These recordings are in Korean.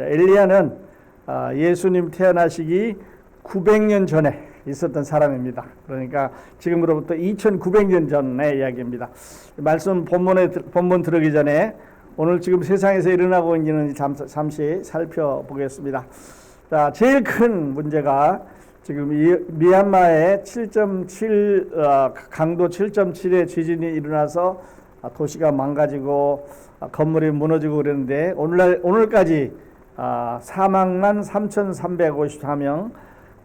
엘리야는 예수님 태어나시기 900년 전에 있었던 사람입니다. 그러니까 지금으로부터 2900년 전의 이야기입니다. 말씀 본문 들어기 전에 오늘 지금 세상에서 일어나고 있는 잠시 살펴보겠습니다. 자, 제일 큰 문제가 지금 미얀마에 7.7 강도 7.7의 지진이 일어나서 도시가 망가지고 건물이 무너지고 그랬는데 오늘까지 사망만 3,354명,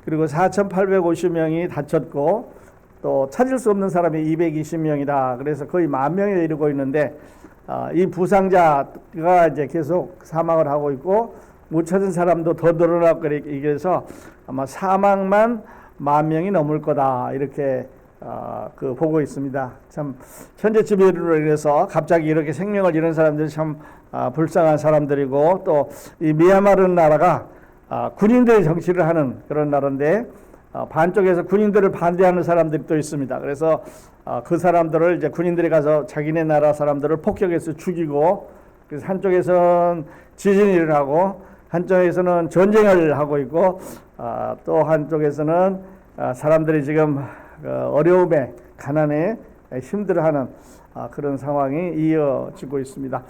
그리고 4,850명이 다쳤고 또 찾을 수 없는 사람이 220명이다. 그래서 거의 10,000명에 이르고 있는데 이 부상자가 이제 계속 사망을 하고 있고 못 찾은 사람도 더 늘어나고 이래서 아마 사망만 10,000명이 넘을 거다 이렇게 보고 있습니다. 참 천재지변으로 인해서 갑자기 이렇게 생명을 잃은 사람들이 참 불쌍한 사람들이고, 또 이 미얀마라는 나라가 군인들의 정치를 하는 그런 나라인데 반쪽에서 군인들을 반대하는 사람들이 또 있습니다. 그래서 그 사람들을 이제 군인들이 가서 자기네 나라 사람들을 폭격해서 죽이고, 그래서 한쪽에서는 지진이 일어나고 한쪽에서는 전쟁을 하고 있고 또 한쪽에서는 사람들이 지금 어려움에 가난에 힘들어하는 그런 상황이 이어지고 있습니다.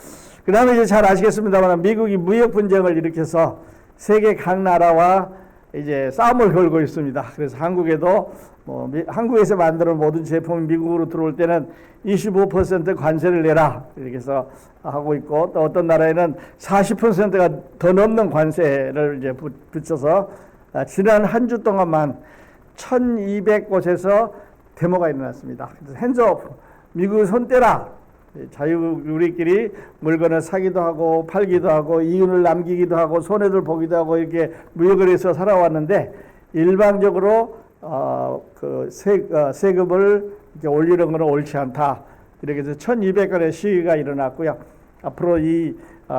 그 다음에 이제 잘 아시겠습니다만 미국이 무역 분쟁을 일으켜서 세계 각 나라와 이제 싸움을 걸고 있습니다. 그래서 한국에도 한국에서 만드는 모든 제품이 미국으로 들어올 때는 25% 관세를 내라 이렇게 해서 하고 있고, 또 어떤 나라에는 40%가 더 넘는 관세를 이제 붙여서 지난 한 주 동안만 1,200곳에서 데모가 일어났습니다. 그래서 핸즈업, 미국 손 떼라, 우리끼리 물건을 사기도 하고 팔기도 하고 이윤을 남기기도 하고 손해를 보기도 하고 이렇게 무역을 해서 살아왔는데 일방적으로 세금을 이렇게 올리는 것은 옳지 않다. 이렇게 해서 1,200건의 시위가 일어났고요. 앞으로 이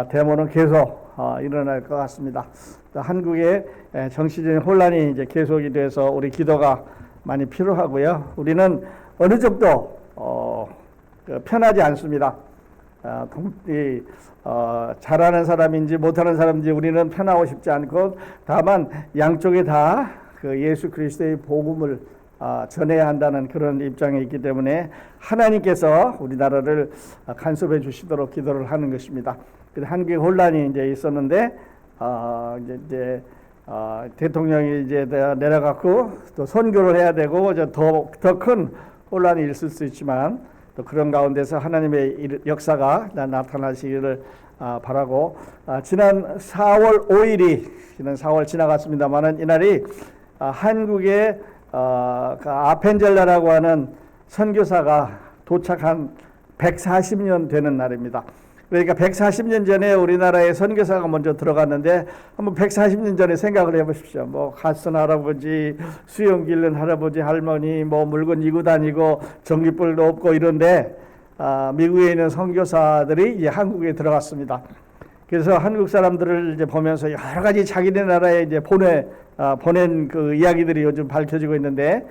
데모는 계속 일어날 것 같습니다. 한국의 정치적인 혼란이 이제 계속이 돼서 우리 기도가 많이 필요하고요. 우리는 어느 정도 편하지 않습니다. 잘하는 사람인지 못하는 사람인지 우리는 편하고 싶지 않고, 다만 양쪽에 다 그 예수 그리스도의 복음을 전해야 한다는 그런 입장에 있기 때문에 하나님께서 우리나라를 간섭해 주시도록 기도를 하는 것입니다. 한국에 혼란이 이제 있었는데 이제 대통령이 이제 내려갔고 또 선교를 해야 되고 더 큰 혼란이 있을 수 있지만 또 그런 가운데서 하나님의 역사가 나타나시기를 바라고, 지난 4월 5일이 지난 4월 지나갔습니다만은 이날이 한국의 그 아펜젤라라고 하는 선교사가 도착한 140년 되는 날입니다. 그러니까 140년 전에 우리나라에 선교사가 먼저 들어갔는데 한번 140년 전에 생각을 해보십시오. 갓선 할아버지, 수염 기른 할아버지, 할머니, 물건 이고 다니고 전기불도 없고 이런데 미국에 있는 선교사들이 이제 한국에 들어갔습니다. 그래서 한국 사람들을 이제 보면서 여러 가지 자기네 나라에 이제 보낸 그 이야기들이 요즘 밝혀지고 있는데,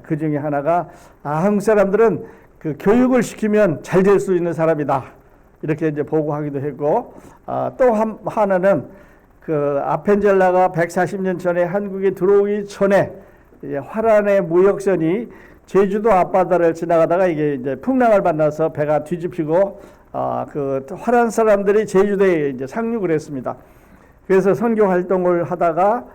그 중에 하나가 한국 사람들은 그 교육을 시키면 잘 될 수 있는 사람이다. 이렇게 이제 보고하기도 했고, 또 하나는 그 아펜젤라가 140년 전에 한국에 들어오기 전에 화란의 무역선이 제주도 앞바다를 지나가다가 이게 이제 풍랑을 만나서 배가 뒤집히고 그 화란 사람들이 제주도에 이제 상륙을 했습니다. 그래서 선교 활동을 하다가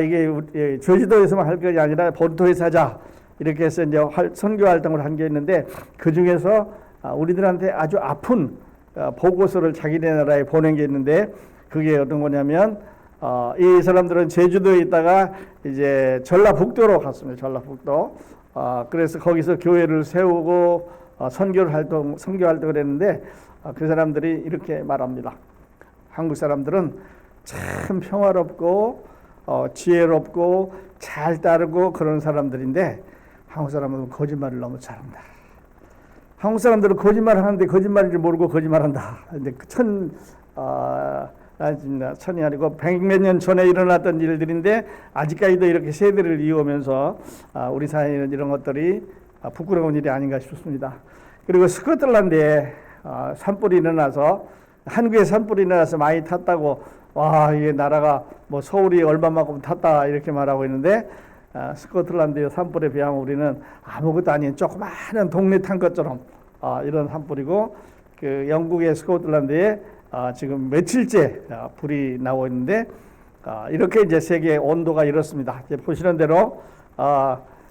이게 제주도에서만 할 것이 아니라 본토에서 하자 이렇게 해서 이제 선교 활동을 한 게 있는데, 그 중에서 우리들한테 아주 아픈 보고서를 자기네 나라에 보낸 게 있는데, 그게 어떤 거냐면 이 사람들은 제주도에 있다가 이제 전라북도로 갔습니다. 전라북도. 그래서 거기서 교회를 세우고 선교 활동을 했는데, 그 사람들이 이렇게 말합니다. 한국 사람들은 참 평화롭고 지혜롭고 잘 따르고 그런 사람들인데 한국 사람은 거짓말을 너무 잘한다. 한국 사람들은 거짓말을 하는데 거짓말인지 모르고 거짓말한다. 근데 천이 아니고 100몇 년 전에 일어났던 일들인데 아직까지도 이렇게 세대를 이어오면서 우리 사회에는 이런 것들이 부끄러운 일이 아닌가 싶습니다. 그리고 스코틀랜드에 산불이 일어나서, 한국에 산불이 일어나서 많이 탔다고 와, 이게 나라가 뭐 서울이 얼마만큼 탔다 이렇게 말하고 있는데, 스코틀랜드의 산불에 비하면 우리는 아무것도 아닌 조그마한 동네 탄 것처럼 이런 산불이고, 그 영국의 스코틀랜드에 지금 며칠째 불이 나오고 있는데, 이렇게 이제 세계 온도가 이렇습니다. 이제 보시는 대로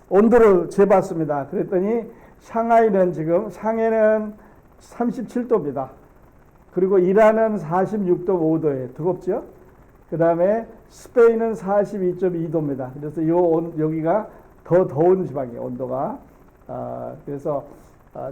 온도를 재봤습니다. 그랬더니 상하이는 지금 상해는 37도입니다. 그리고 이란은 46.5도예요. 뜨겁죠? 그 다음에 스페인은 42.2도입니다. 그래서 여기가 더 더운 지방이에요. 온도가. 그래서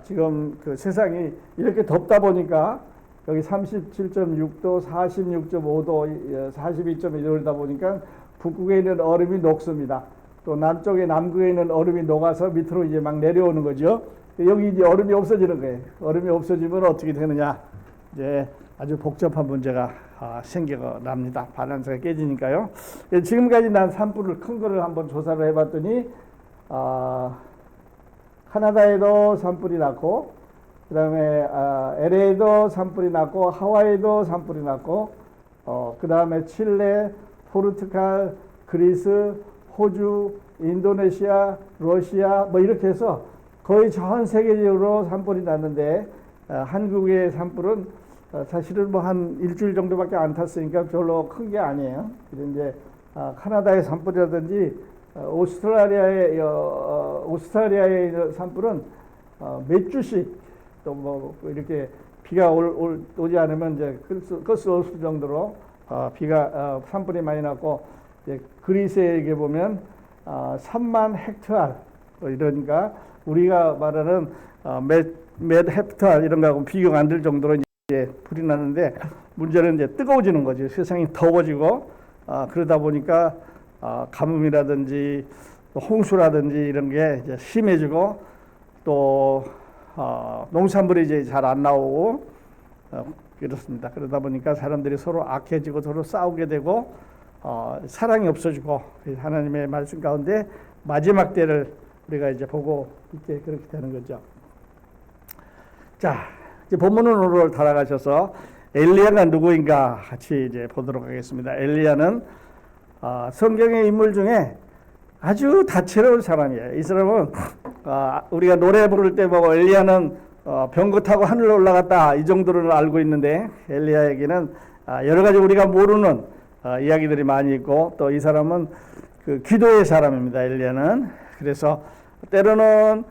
지금 그 세상이 이렇게 덥다 보니까 여기 37.6도, 46.5도, 42.2도다 보니까 북극에 있는 얼음이 녹습니다. 또 남극에 있는 얼음이 녹아서 밑으로 이제 막 내려오는 거죠. 여기 이제 얼음이 없어지는 거예요. 얼음이 없어지면 어떻게 되느냐? 이제 아주 복잡한 문제가 생겨납니다. 밸런스가 깨지니까요. 지금까지 난 산불을 큰 거를 한번 조사를 해봤더니 카나다에도 산불이 났고, 그 다음에 LA도 산불이 났고, 하와이도 산불이 났고, 그 다음에 칠레, 포르투갈, 그리스, 호주, 인도네시아, 러시아 뭐 이렇게 해서 거의 전 세계적으로 산불이 났는데, 한국의 산불은 사실은 뭐 한 일주일 정도밖에 안 탔으니까 별로 큰 게 아니에요. 그런데 카나다의 산불이라든지 오스트라리아의 산불은 몇 주씩 또 뭐 이렇게 비가 오지 않으면 이제 끌수 없을 정도로 산불이 많이 났고, 이제 그리스에 보면 3만 헥타르 이러니까 우리가 말하는 몇 헥타르 이런 거하고 비교가 안 될 정도로 이제 불이 났는데, 문제는 이제 뜨거워지는 거죠. 세상이 더워지고 그러다 보니까 가뭄이라든지 홍수라든지 이런 게 이제 심해지고, 또 농산물이 이제 잘 안 나오고 그렇습니다. 그러다 보니까 사람들이 서로 악해지고 서로 싸우게 되고 사랑이 없어지고, 하나님의 말씀 가운데 마지막 때를 우리가 이제 보고 있게 그렇게 되는 거죠. 자, 이제 본문으로 달아가셔서 엘리야가 누구인가 같이 이제 보도록 하겠습니다. 엘리야는 성경의 인물 중에 아주 다채로운 사람이에요. 이 사람은 우리가 노래 부를 때 보고 엘리야는 병거 타고 하늘로 올라갔다 이 정도로는 알고 있는데, 엘리야에게는 여러 가지 우리가 모르는 이야기들이 많이 있고, 또 이 사람은 그 기도의 사람입니다. 엘리야는. 그래서 때로는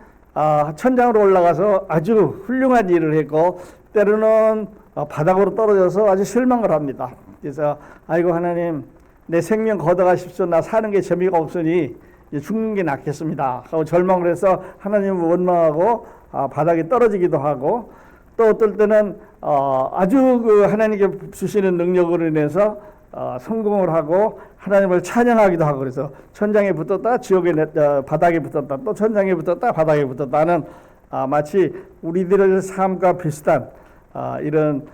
천장으로 올라가서 아주 훌륭한 일을 했고, 때로는 바닥으로 떨어져서 아주 실망을 합니다. 그래서 아이고 하나님, 내 생명 걷어가십시오. 나 사는 게 재미가 없으니 죽는 게 낫겠습니다 하고 절망을 해서 하나님을 원망하고 바닥에 떨어지기도 하고, 또 어떨 때는 아주 그 하나님께 주시는 능력으로 인해서 성공을 하고 하나님을 찬양하기도 하고, 그래서 천장에 붙었다 바닥에 붙었다, 또 천장에 붙었다 바닥에 붙었다는 마치 우리들의 삶과 비슷한 이런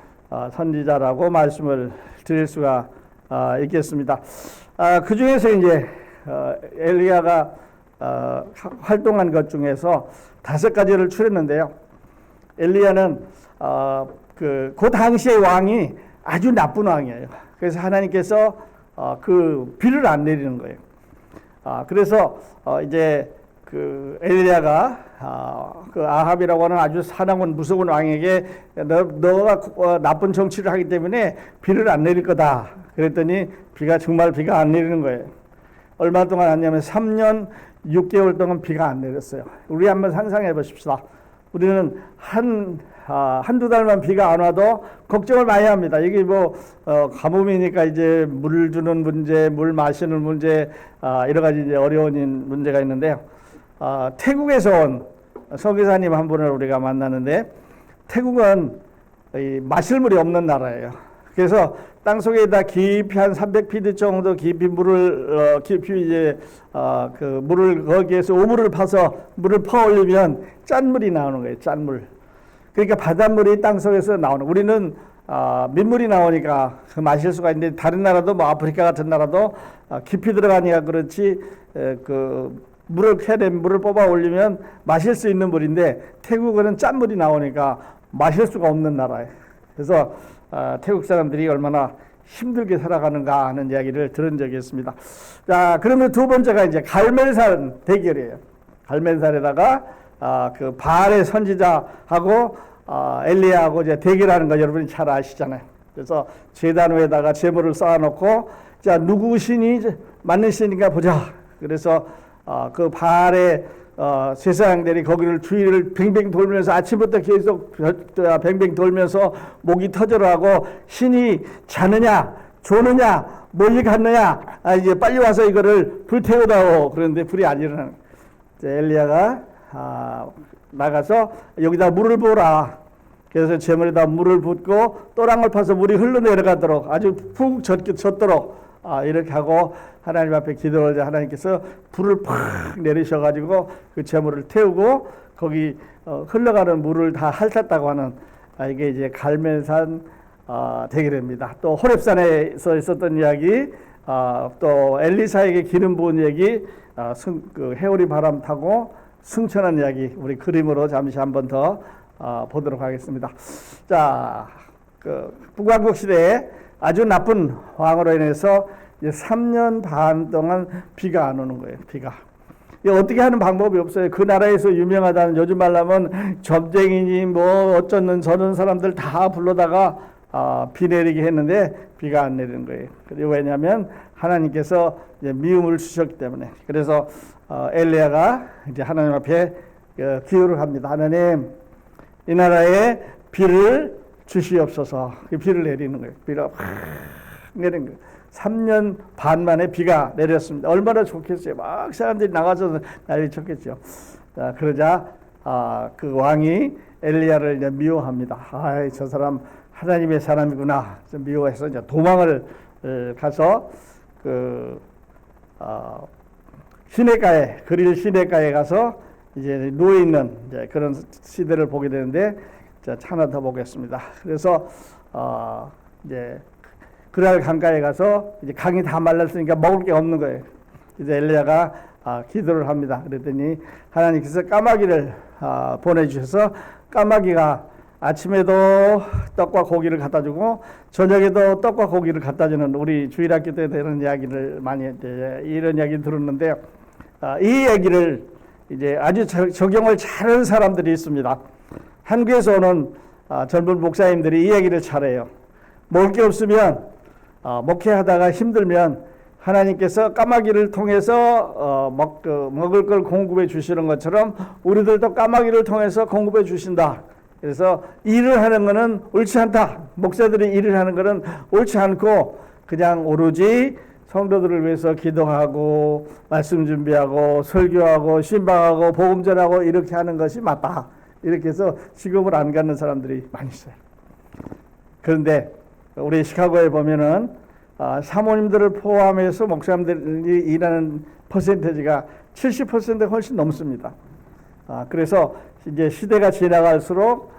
선지자라고 말씀을 드릴 수가 있겠습니다. 그 중에서 이제 엘리야가 활동한 것 중에서 5가지를 추렸는데요. 엘리야는 그 당시의 왕이 아주 나쁜 왕이에요. 그래서 하나님께서 그 비를 안 내리는 거예요. 그래서 이제 그 엘리야가 그 아합이라고 하는 아주 사나운 무서운 왕에게 너가 나쁜 정치를 하기 때문에 비를 안 내릴 거다 그랬더니 정말 비가 안 내리는 거예요. 얼마 동안 왔냐면 3년 6개월 동안 비가 안 내렸어요. 우리 한번 상상해 보십시다. 우리는 한두 달만 비가 안 와도 걱정을 많이 합니다. 이게 뭐 가뭄이니까 이제 물 주는 문제, 물 마시는 문제, 여러 가지 이제 어려운 문제가 있는데요. 태국에서 온 서기사님 한 분을 우리가 만나는데, 태국은 마실 물이 없는 나라예요. 그래서 땅 속에다 깊이 한 300피트 정도 깊이 물을 물을 거기에서 우물을 파서 물을 퍼 올리면 짠물이 나오는 거예요. 짠물. 그러니까 바닷물이 땅 속에서 나오는. 우리는 민물이 나오니까 마실 수가 있는데, 다른 나라도 뭐 아프리카 같은 나라도 깊이 들어가니까 그렇지 물을 뽑아 올리면 마실 수 있는 물인데, 태국은 짠물이 나오니까 마실 수가 없는 나라예요. 그래서 태국 사람들이 얼마나 힘들게 살아가는가 하는 이야기를 들은 적이 있습니다. 자, 그러면 두 번째가 이제 갈멜산 대결이에요. 갈멜산에다가 그 바알의 선지자하고 엘리야하고 이제 대결하는 거 여러분이 잘 아시잖아요. 그래서 제단 위에다가 제물을 쌓아놓고 자, 누구 신이 맞는 신인가 보자. 그래서 그 바알의 제사장들이 거기를 주위를 뱅뱅 돌면서 아침부터 계속 뱅뱅 돌면서 목이 터져라고 신이 자느냐 조느냐 멀리 갔느냐 이제 빨리 와서 이거를 불태우다오. 그런데 불이 안 일어나는. 엘리야가 나가서 여기다 물을 부어라. 그래서 제물에다 물을 붓고 또랑을 파서 물이 흘러내려가도록 아주 푹 젖도록 이렇게 하고 하나님 앞에 기도를 하자. 하나님께서 불을 팍 내리셔가지고 그 제물을 태우고 거기 흘러가는 물을 다 핥았다고 하는 이게 이제 갈멜산 대결입니다. 또 호렙산에서 있었던 이야기, 또 엘리사에게 기름 부은 얘기, 그 해오리 바람 타고 승천한 이야기 우리 그림으로 잠시 한번 더 보도록 하겠습니다. 자, 그 북왕국 시대에 아주 나쁜 왕으로 인해서 이제 3년 반 동안 비가 안 오는 거예요. 비가. 어떻게 하는 방법이 없어요. 그 나라에서 유명하다는 요즘 말로 하면 점쟁이니 뭐 어쩌는 저런 사람들 다 불러다가 비 내리게 했는데 비가 안 내리는 거예요. 왜냐하면 하나님께서 이제 미움을 주셨기 때문에. 그래서 엘리야가 이제 하나님 앞에 기도를 합니다. 하나님, 이 나라에 비를 주시옵소서. 그 비를 내리는 거예요. 비가 확 내리는 거예요. 3년 반 만에 비가 내렸습니다. 얼마나 좋겠어요. 막 사람들이 나가서 난리 쳤겠죠. 자, 그러자 그 왕이 엘리야를 이제 미워합니다. 저 사람 하나님의 사람이구나. 미워해서 이제 도망을 가서 그 시내가에 그릴 시내가에 가서 이제 누워 있는 이제 그런 시대를 보게 되는데 자, 하나 더 보겠습니다. 그래서 이제 그날 강가에 가서 이제 강이 다 말랐으니까 먹을 게 없는 거예요. 이제 엘리야가 기도를 합니다. 그랬더니 하나님께서 까마귀를 보내주셔서 까마귀가 아침에도 떡과 고기를 갖다 주고 저녁에도 떡과 고기를 갖다 주는 우리 주일학교 때 이런 이야기를 많이 이런 이야기 들었는데 이 얘기를 이제 아주 적용을 잘하는 사람들이 있습니다. 한국에서 오는 젊은 목사님들이 이 얘기를 잘해요. 먹을 게 없으면 목회하다가 힘들면 하나님께서 까마귀를 통해서 먹을 걸 공급해 주시는 것처럼 우리들도 까마귀를 통해서 공급해 주신다. 그래서 일을 하는 것은 옳지 않다. 목사들이 일을 하는 것은 옳지 않고 그냥 오로지 성도들을 위해서 기도하고 말씀 준비하고 설교하고 신방하고 복음 전하고 이렇게 하는 것이 맞다. 이렇게 해서 시급을 안 갖는 사람들이 많이 있어요. 그런데 우리 시카고에 보면은 사모님들을 포함해서 목사님들이 일하는 퍼센테이지가 70% 훨씬 넘습니다. 그래서 이제 시대가 지나갈수록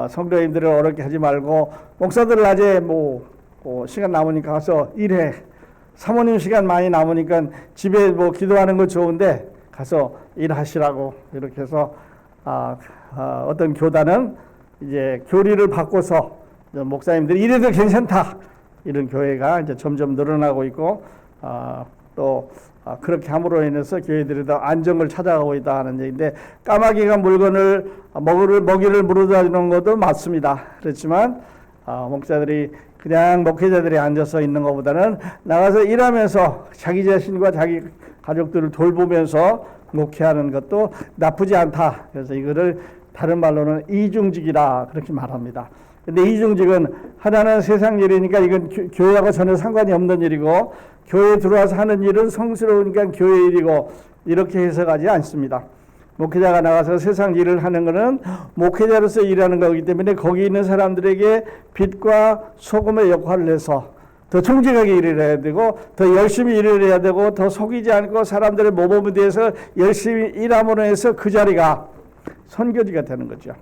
성도님들을 어렵게 하지 말고 목사들 낮에 시간 남으니까 가서 일해. 사모님 시간 많이 남으니까 집에 기도하는 거 좋은데 가서 일하시라고 이렇게 해서 어떤 교단은 이제 교리를 바꿔서 목사님들이 이래도 괜찮다 이런 교회가 이제 점점 늘어나고 있고 또 그렇게 함으로 인해서 교회들이 더 안정을 찾아가고 있다 하는 얘기인데 까마귀가 물건을 먹이를 물어다 주는 것도 맞습니다. 그렇지만 목사들이 그냥 목회자들이 앉아서 있는 것보다는 나가서 일하면서 자기 자신과 자기 가족들을 돌보면서 목회하는 것도 나쁘지 않다. 그래서 이거를 다른 말로는 이중직이다 그렇게 말합니다. 근데 이중직은 하나는 세상 일이니까 이건 교회하고 전혀 상관이 없는 일이고 교회에 들어와서 하는 일은 성스러우니까 교회 일이고 이렇게 해석하지 않습니다. 목회자가 나가서 세상 일을 하는 것은 목회자로서 일하는 거기 때문에 거기 있는 사람들에게 빛과 소금의 역할을 해서 더 정직하게 일을 해야 되고 더 열심히 일을 해야 되고 더 속이지 않고 사람들의 모범에 대해서 열심히 일함으로 해서 그 자리가 선교지가 되는 거죠.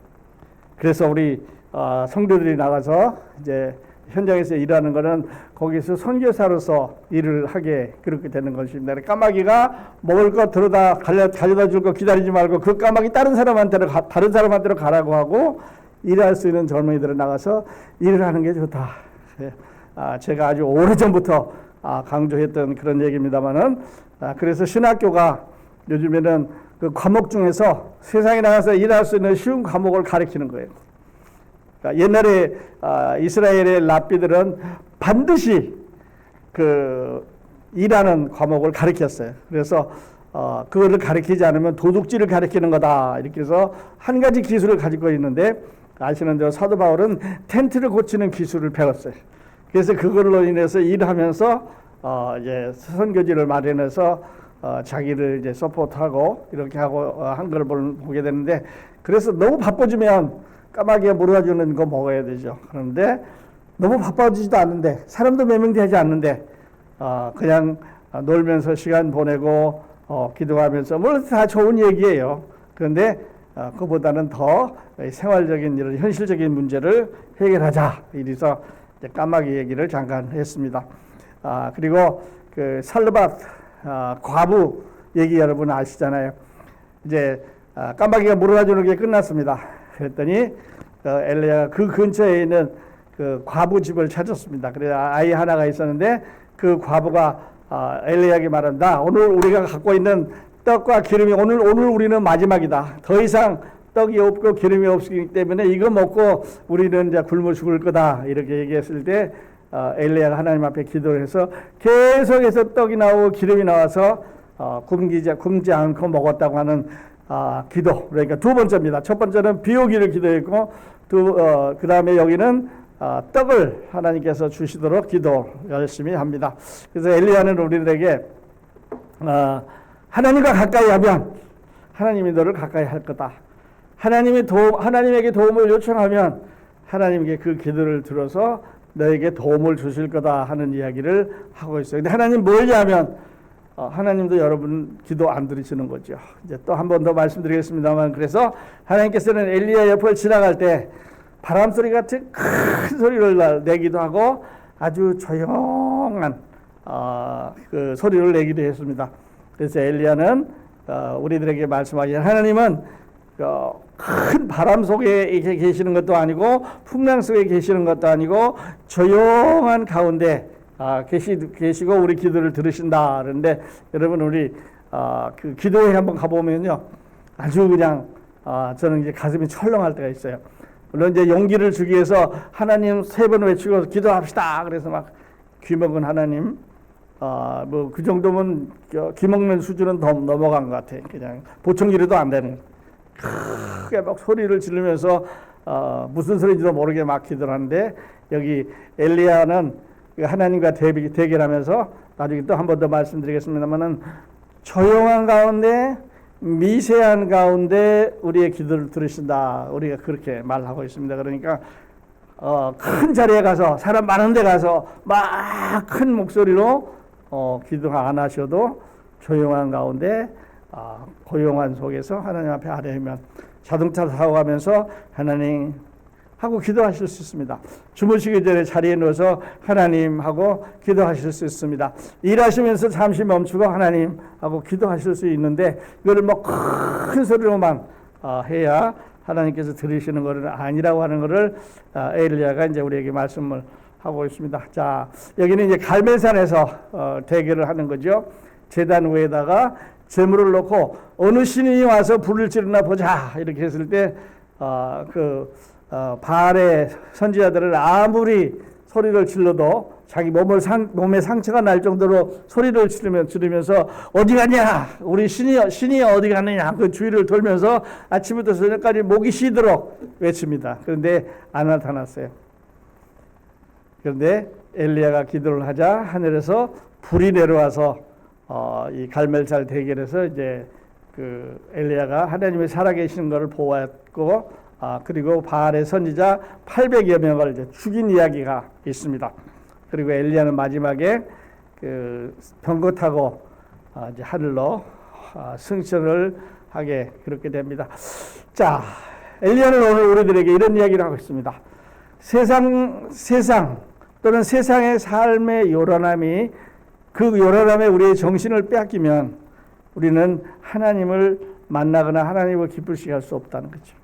그래서 우리 성도들이 나가서 이제 현장에서 일하는 것은 거기서 선교사로서 일을 하게 그렇게 되는 것입니다. 까마귀가 먹을 거 들어다 가져다 줄 거 기다리지 말고 그 까마귀 다른 사람한테로 가라고 하고 일할 수 있는 젊은이들은 나가서 일을 하는 게 좋다. 제가 아주 오래전부터 강조했던 그런 얘기입니다만은, 그래서 신학교가 요즘에는 그 과목 중에서 세상에 나가서 일할 수 있는 쉬운 과목을 가르치는 거예요. 그러니까 옛날에 이스라엘의 랍비들은 반드시 그 일하는 과목을 가르쳤어요. 그래서 그거를 가르치지 않으면 도둑질을 가르치는 거다, 이렇게 해서 한 가지 기술을 가지고 있는데, 아시는 대로 사도 바울은 텐트를 고치는 기술을 배웠어요. 그래서 그걸로 인해서 일하면서 이제 선교지를 마련해서 자기를 이제 서포트하고 이렇게 하고 한 걸 보게 되는데, 그래서 너무 바빠지면 까마귀가 물어주는 거 먹어야 되죠. 그런데 너무 바빠지지도 않는데, 사람도 몇 명 되지 않는데, 그냥 놀면서 시간 보내고 기도하면서, 물론 다 좋은 얘기예요. 그런데 그보다는 더 생활적인 이런 현실적인 문제를 해결하자, 이래서 까마귀 얘기를 잠깐 했습니다. 그리고 그 살르밧 과부 얘기 여러분 아시잖아요. 이제 까마귀가 물어주는 게 끝났습니다. 그랬더니 엘리야가 그 근처에 있는 그 과부 집을 찾았습니다. 그래서 아이 하나가 있었는데, 그 과부가 엘리야에게 말한다. 오늘 우리가 갖고 있는 떡과 기름이 오늘 우리는 마지막이다. 더 이상 떡이 없고 기름이 없기 때문에 이거 먹고 우리는 이제 굶어 죽을 거다, 이렇게 얘기했을 때 엘리야가 하나님 앞에 기도를 해서 계속해서 떡이 나오고 기름이 나와서 굶지 않고 먹었다고 하는 기도. 그러니까 두 번째입니다. 첫 번째는 비 오기를 기도했고, 그 다음에 여기는 떡을 하나님께서 주시도록 기도 열심히 합니다. 그래서 엘리야는 우리들에게 하나님과 가까이 하면 하나님이 너를 가까이 할 거다. 하나님에게 도움을 요청하면 하나님께 그 기도를 들어서 너에게 도움을 주실 거다 하는 이야기를 하고 있어요. 근데 하나님 뭘지 하면 하나님도 여러분 기도 안 들으시는 거죠. 이제 또 한 번 더 말씀드리겠습니다만, 그래서 하나님께서는 엘리야 옆을 지나갈 때 바람 소리 같은 큰 소리를 내기도 하고 아주 조용한 그 소리를 내기도 했습니다. 그래서 엘리야는 우리들에게 말씀하기를, 하나님은 큰 바람 속에 계시는 것도 아니고 풍랑 속에 계시는 것도 아니고 조용한 가운데 계시고 우리 기도를 들으신다. 그런데 여러분, 우리 그 기도회 한번 가보면요, 아주 그냥 저는 이제 가슴이 철렁할 때가 있어요. 물론 이제 용기를 주기 위해서 하나님 3번 외치고 기도합시다. 그래서 막 귀먹은 하나님, 뭐 그 정도면 귀먹는 수준은 더 넘어간 것 같아요. 그냥 보청기로도 안 되는. 크게 막 소리를 지르면서 무슨 소리인지도 모르게 막 기도를 하는데, 여기 엘리야는 하나님과 대결하면서, 나중에 또 한 번 더 말씀드리겠습니다만은, 조용한 가운데 미세한 가운데 우리의 기도를 들으신다, 우리가 그렇게 말하고 있습니다. 그러니까 큰 자리에 가서, 사람 많은 데 가서 막 큰 목소리로 기도 안 하셔도 조용한 가운데 고용한 속에서 하나님 앞에 아뢰면, 자동차 타고 가면서 하나님 하고 기도하실 수 있습니다. 주무시기 전에 자리에 누워서 하나님 하고 기도하실 수 있습니다. 일하시면서 잠시 멈추고 하나님 하고 기도하실 수 있는데, 이거를 뭐 큰 소리로만 해야 하나님께서 들으시는 것은 아니라고 하는 것을 엘리야가 이제 우리에게 말씀을 하고 있습니다. 자, 여기는 이제 갈멜산에서 대결을 하는 거죠. 제단 위에다가 제물을 놓고 어느 신이 와서 불을 지르나 보자, 이렇게 했을 때 바알의 선지자들은 아무리 소리를 질러도 자기 몸에 상처가 날 정도로 소리를 지르면서 어디 가냐, 우리 신이 어디 가느냐, 그 주위를 돌면서 아침부터 저녁까지 목이 쉬도록 외칩니다. 그런데 안 나타났어요. 그런데 엘리야가 기도를 하자 하늘에서 불이 내려와서 이 갈멜산 대결에서 이제 그 엘리야가 하나님의 살아계신 것을 보았고, 그리고 바알의 선지자 800여 명을 이제 죽인 이야기가 있습니다. 그리고 엘리야는 마지막에 그 병거 타고 이제 하늘로 승천을 하게 그렇게 됩니다. 자, 엘리야는 오늘 우리들에게 이런 이야기를 하고 있습니다. 세상 또는 세상의 삶의 요란함이, 그 요란함에 우리의 정신을 빼앗기면 우리는 하나님을 만나거나 하나님을 기쁘시게 할 수 없다는 거죠.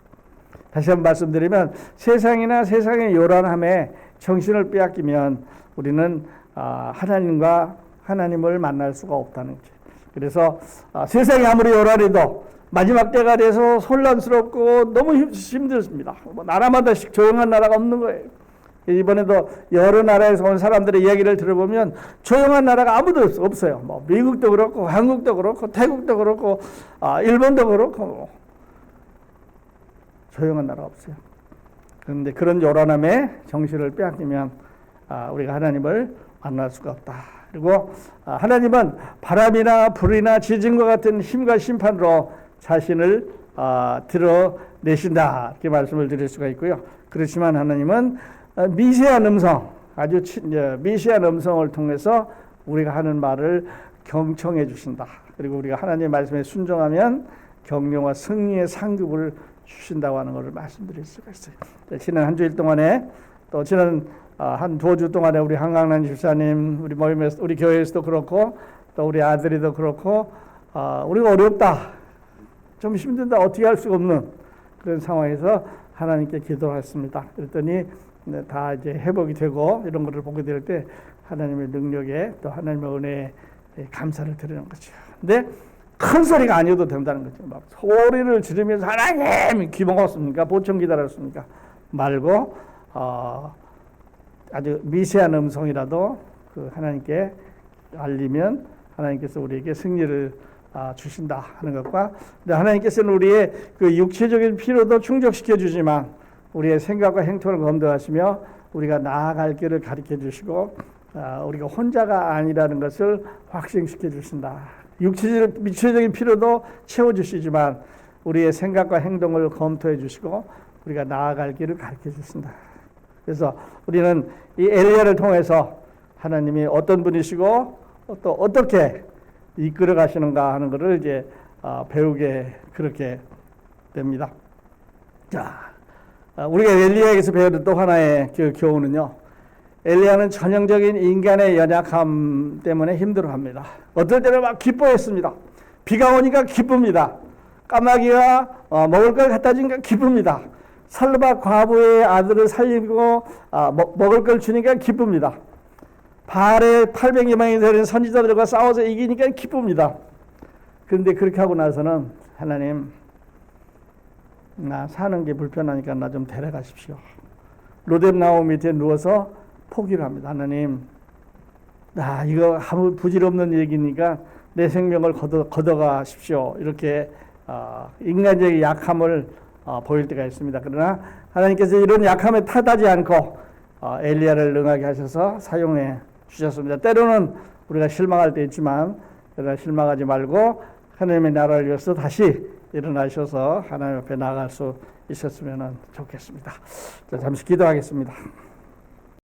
다시 한번 말씀드리면, 세상이나 세상의 요란함에 정신을 빼앗기면 우리는 하나님을 만날 수가 없다는 거죠. 그래서 세상이 아무리 요란해도 마지막 때가 돼서 혼란스럽고 너무 힘들습니다. 나라마다씩 조용한 나라가 없는 거예요. 이번에도 여러 나라에서 온 사람들의 이야기를 들어보면 조용한 나라가 아무도 없어요. 뭐 미국도 그렇고 한국도 그렇고 태국도 그렇고 일본도 그렇고 조용한 나라가 없어요. 그런데 그런 요란함에 정신을 빼앗기면 우리가 하나님을 만날 수가 없다. 그리고 하나님은 바람이나 불이나 지진과 같은 힘과 심판으로 자신을 드러내신다. 이렇게 말씀을 드릴 수가 있고요. 그렇지만 하나님은 미세한 음성, 아주 미세한 음성을 통해서 우리가 하는 말을 경청해 주신다. 그리고 우리가 하나님의 말씀에 순종하면 격려와 승리의 상급을 주신다고 하는 것을 말씀드릴 수가 있어요. 지난 한 주일 동안에 또 지난 한 2주 동안에 우리 한강란 집사님, 우리 모임에서, 우리 교회에서도 그렇고 또 우리 아들이도 그렇고 우리가 어렵다, 좀 힘든다, 어떻게 할 수가 없는 그런 상황에서 하나님께 기도했습니다. 그랬더니 다 이제 회복이 되고 이런 것을 보게 될 때 하나님의 능력에 또 하나님의 은혜에 감사를 드리는 거죠. 근데 큰 소리가 아니어도 된다는 거죠. 막 소리를 지르면서 하나님 귀 먹었습니까? 보청 기다렸습니까? 말고 아주 미세한 음성이라도 그 하나님께 알리면 하나님께서 우리에게 승리를 주신다 하는 것과, 하나님께서는 우리의 그 육체적인 필요도 충족시켜 주지만 우리의 생각과 행동을 검토하시며 우리가 나아갈 길을 가르쳐 주시고 우리가 혼자가 아니라는 것을 확증시켜 주신다. 육체적인 필요도 채워 주시지만 우리의 생각과 행동을 검토해 주시고 우리가 나아갈 길을 가르쳐 주신다. 그래서 우리는 이 엘리야를 통해서 하나님이 어떤 분이시고 또 어떻게 이끌어 가시는가 하는 것을 이제 배우게 그렇게 됩니다. 자, 우리가 엘리야에게서 배우는 또 하나의 그 교훈은요, 엘리야는 전형적인 인간의 연약함 때문에 힘들어합니다. 어떨 때는 막 기뻐했습니다. 비가 오니까 기쁩니다. 까마귀가 먹을 걸 갖다 주니까 기쁩니다. 살르밧 과부의 아들을 살리고 먹을 걸 주니까 기쁩니다. 바알의 800여명이 되는 선지자들과 싸워서 이기니까 기쁩니다. 그런데 그렇게 하고 나서는 하나님, 나 사는 게 불편하니까 나 좀 데려가십시오. 로뎀 나무 밑에 누워서 포기를 합니다. 하나님, 나 이거 아무 부질없는 얘기니까 내 생명을 걷어가십시오. 이렇게 인간적인 약함을 보일 때가 있습니다. 그러나 하나님께서 이런 약함에 탓하지 않고 엘리야를 능하게 하셔서 사용해 주셨습니다. 때로는 우리가 실망할 때 있지만 그러나 실망하지 말고 하나님의 나라를 위해서 다시 일어나셔서 하나님 앞에 나아갈 수 있었으면 좋겠습니다. 자, 잠시 기도하겠습니다.